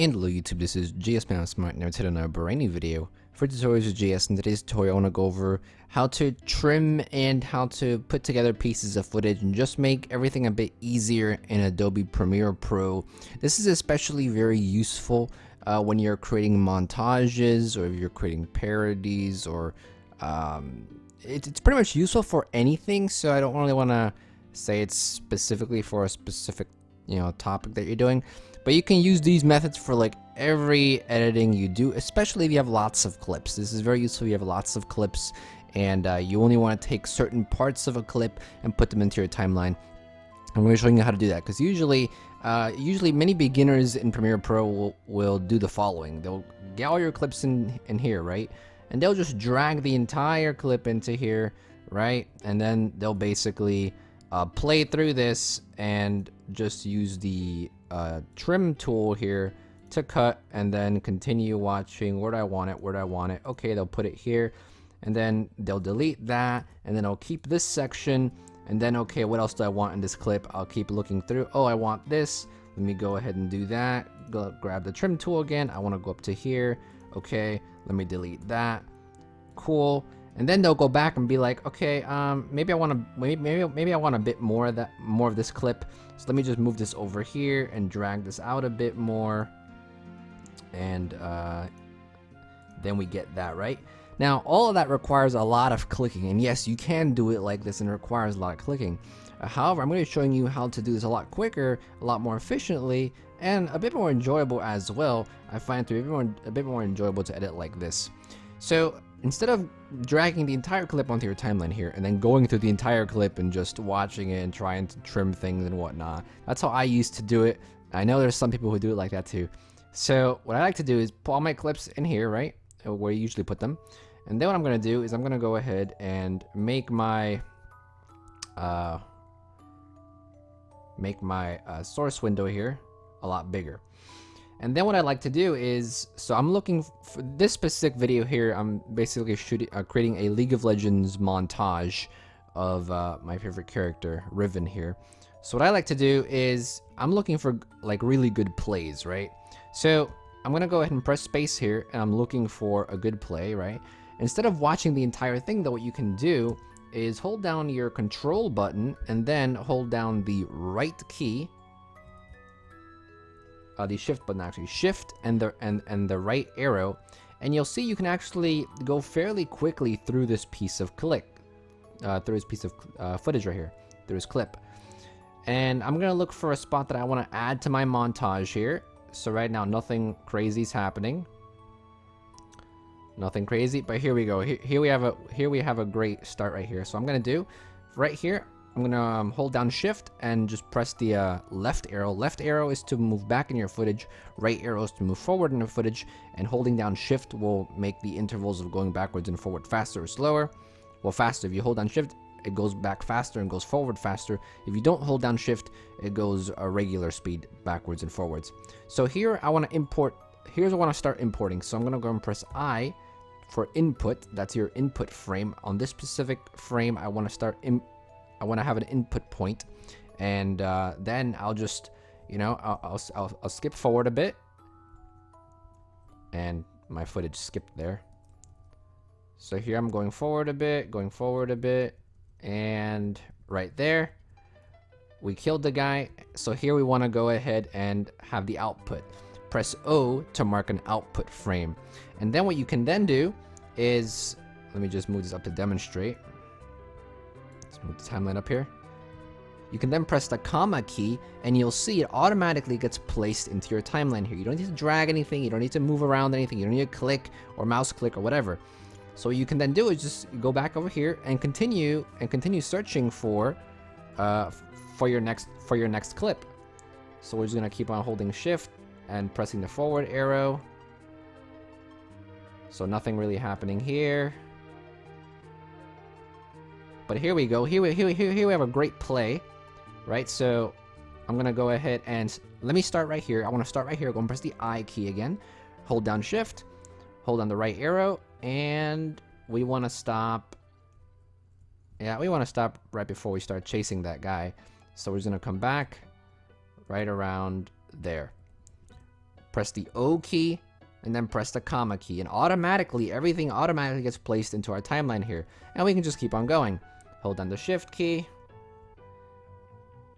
And hello YouTube, this is GSmaniamsmart, and today another brand new video for tutorials with GS. In today's tutorial, I want to go over how to trim and how to put together pieces of footage and just make everything a bit easier in Adobe Premiere Pro. This is especially very useful when you're creating montages or if you're creating parodies or it's pretty much useful for anything, so I don't really want to say it's specifically for a specific topic that you're doing. But you can use these methods for like every editing you do, especially if you have lots of clips. This is very useful if you have lots of clips and you only want to take certain parts of a clip and put them into your timeline. I'm going to show you how to do that because usually many beginners in Premiere Pro will do the following. They'll get all your clips in here, right? And they'll just drag the entire clip into here, right? And then they'll basically play through this and just use the trim tool here to cut and then continue watching. Where do I want it? Okay, they'll put it here and then they'll delete that and then I'll keep this section and then okay, what else do I want in this clip? I'll keep looking through. Oh, I want this. Let me go ahead and do that. Go grab the trim tool again. I want to go up to here. Okay, let me delete that. Cool. And then they'll go back and be like, okay, maybe I want a bit more of this clip. So let me just move this over here and drag this out a bit more. And then we get that, right? Now, all of that requires a lot of clicking. And yes, you can do it like this and it requires a lot of clicking. However, I'm going to be showing you how to do this a lot quicker, a lot more efficiently, and a bit more enjoyable as well. I find it to be a bit more enjoyable to edit like this. So instead of dragging the entire clip onto your timeline here and then going through the entire clip and just watching it and trying to trim things and whatnot, that's how I used to do it. I know there's some people who do it like that too. So what I like to do is put all my clips in here, right, where you usually put them. And then what I'm going to do is I'm going to go ahead and make my source window here a lot bigger. And then what I like to do is, so I'm looking for this specific video here. I'm basically creating a League of Legends montage of my favorite character, Riven here. So what I like to do is I'm looking for like really good plays, right? So I'm gonna go ahead and press space here, and I'm looking for a good play, right? Instead of watching the entire thing, though, what you can do is hold down your control button and then hold down the right key. The shift button, actually shift and the right arrow, and you'll see you can actually go fairly quickly through this piece of footage right here, through this clip. And I'm gonna look for a spot that I want to add to my montage here. So right now nothing crazy is happening, nothing crazy, but here we go. Here we have a great start right here. So I'm gonna do right here, I'm gonna hold down shift and just press the left arrow. Left arrow is to move back in your footage, right arrow is to move forward in the footage, and holding down shift will make the intervals of going backwards and forward faster or slower. Well, faster. If you hold down shift, it goes back faster and goes forward faster. If you don't hold down shift, it goes a regular speed backwards and forwards. So here I want to import, here's what I want to start importing. So I'm gonna go and press I for input. That's your input frame. On this specific frame, I want to have an input point, and then I'll just, I'll skip forward a bit, and my footage skipped there. So here I'm going forward a bit, and right there, we killed the guy. So here we want to go ahead and have the output. Press O to mark an output frame, and then what you can then do is, let me just move this up to demonstrate. Let's move the timeline up here. You can then press the comma key and you'll see it automatically gets placed into your timeline here. You don't need to drag anything, you don't need to move around anything, you don't need to click or mouse click or whatever. So what you can then do is just go back over here and continue searching for your next clip. So we're just gonna keep on holding shift and pressing the forward arrow. So nothing really happening here. But here we go. Here we have a great play, right? So I'm gonna go ahead and let me start right here. I want to start right here. Go and press the I key again. Hold down shift, hold down the right arrow, and we want to stop. Yeah, we want to stop right before we start chasing that guy. So we're just gonna come back right around there. press the O key, and then press the comma key, and automatically everything automatically gets placed into our timeline here, and we can just keep on going. Hold down the shift key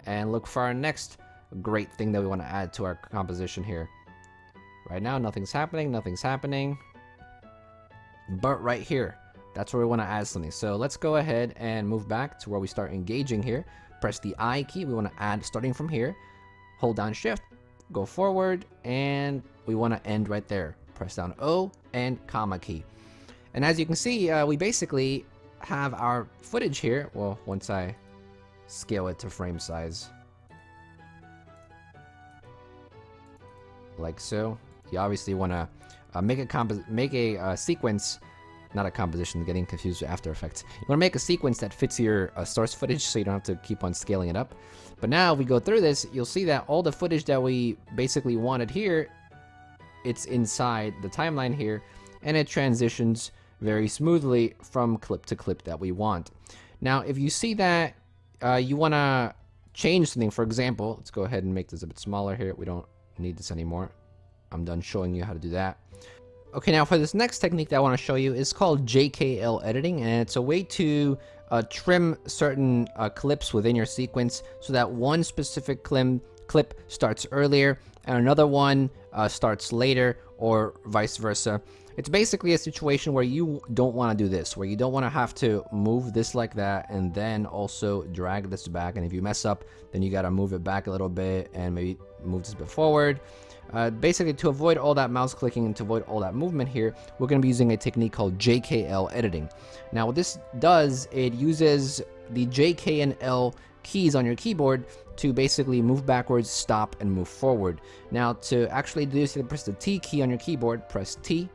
and look for our next great thing that we want to add to our composition here. Right now nothing's happening, but right here, that's where we want to add something. So let's go ahead and move back to where we start engaging here. Press the I key, we want to add starting from here. Hold down shift, go forward, and we want to end right there. Press down O and comma key. And as you can see, we basically have our footage here. Well, once I scale it to frame size, like so. You obviously want to make a sequence, not a composition, getting confused with After Effects. You want to make a sequence that fits your source footage, so you don't have to keep on scaling it up. But now if we go through this, you'll see that all the footage that we basically wanted here, it's inside the timeline here, and it transitions very smoothly from clip to clip that we want. Now if you see that you want to change something, for example, let's go ahead and make this a bit smaller here. We don't need this anymore. I'm done showing you how to do that. Okay, now for this next technique that I want to show you is called JKL editing, and it's a way to trim certain clips within your sequence so that one specific clip starts earlier and another one starts later, or vice versa. It's basically a situation where you don't want to do this, where you don't want to have to move this like that and then also drag this back, and if you mess up, then you got to move it back a little bit and maybe move this a bit forward. Basically, to avoid all that mouse clicking and to avoid all that movement here, we're going to be using a technique called JKL editing. Now what this does, it uses the J, K, and L keys on your keyboard to basically move backwards, stop, and move forward. Now to actually do this, you press the T key on your keyboard, press T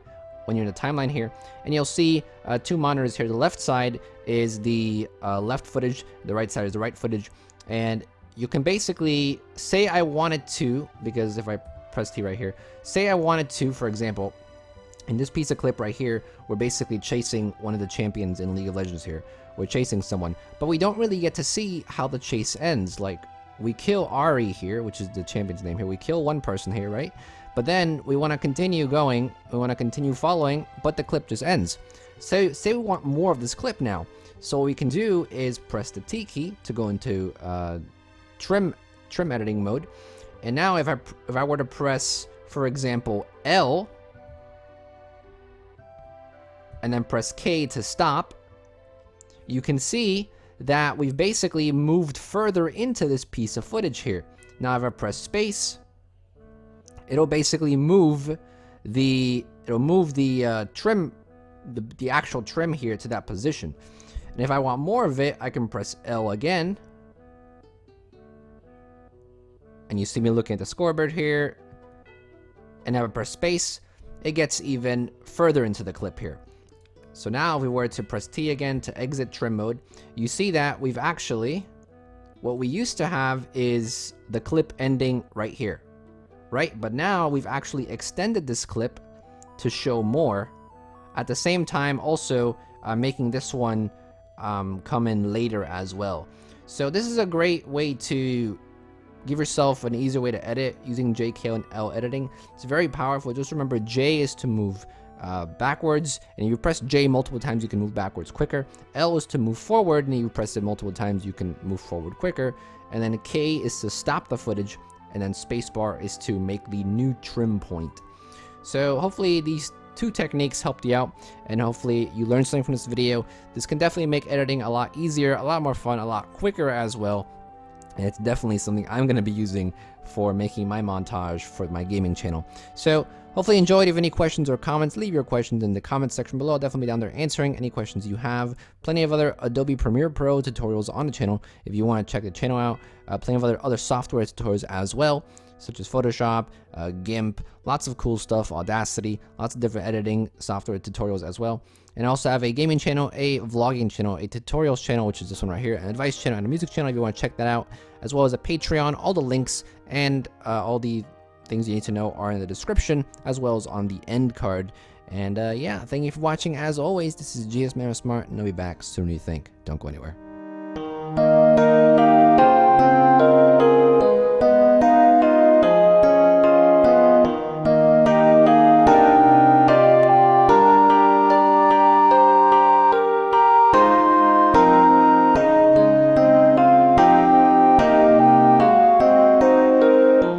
when you're in the timeline here, and you'll see two monitors here. The left side is the left footage, the right side is the right footage, and you can basically say I wanted to, because if I press T right here, say I wanted to, for example, in this piece of clip right here, we're basically chasing one of the champions in League of Legends here. We're chasing someone, but we don't really get to see how the chase ends. Like, we kill Ari here, which is the champion's name here. We kill one person here, right? But then we want to continue going, we want to continue following, but the clip just ends. So say we want more of this clip now. So what we can do is press the T key to go into trim editing mode. And now if I were to press, for example, L and then press K to stop, you can see that we've basically moved further into this piece of footage here. Now if I press space, it'll basically move the trim, the actual trim here to that position. And if I want more of it, I can press L again. And you see me looking at the scoreboard here. And if I press space, it gets even further into the clip here. So now if we were to press T again to exit trim mode, you see that we've actually, what we used to have is the clip ending right here, right? But now we've actually extended this clip to show more. At the same time, also making this one come in later as well. So this is a great way to give yourself an easier way to edit using J, K, and L editing. It's very powerful. Just remember, J is to move backwards, and if you press J multiple times, you can move backwards quicker. L is to move forward, and if you press it multiple times, you can move forward quicker. And then K is to stop the footage, and then spacebar is to make the new trim point. So hopefully these two techniques helped you out, and hopefully you learned something from this video. This can definitely make editing a lot easier, a lot more fun, a lot quicker as well. And it's definitely something I'm going to be using for making my montage for my gaming channel. So hopefully you enjoyed. If you have any questions or comments, leave your questions in the comment section below. I'll definitely be down there answering any questions you have. Plenty of other Adobe Premiere Pro tutorials on the channel if you want to check the channel out. Plenty of other software tutorials as well, such as Photoshop, GIMP, lots of cool stuff, Audacity, lots of different editing software tutorials as well. And I also have a gaming channel, a vlogging channel, a tutorials channel, which is this one right here, an advice channel, and a music channel if you want to check that out, as well as a Patreon. All the links and all the things you need to know are in the description, as well as on the end card. And yeah, thank you for watching. As always, this is GSmaniamsmart, and I'll be back sooner than you think. Don't go anywhere.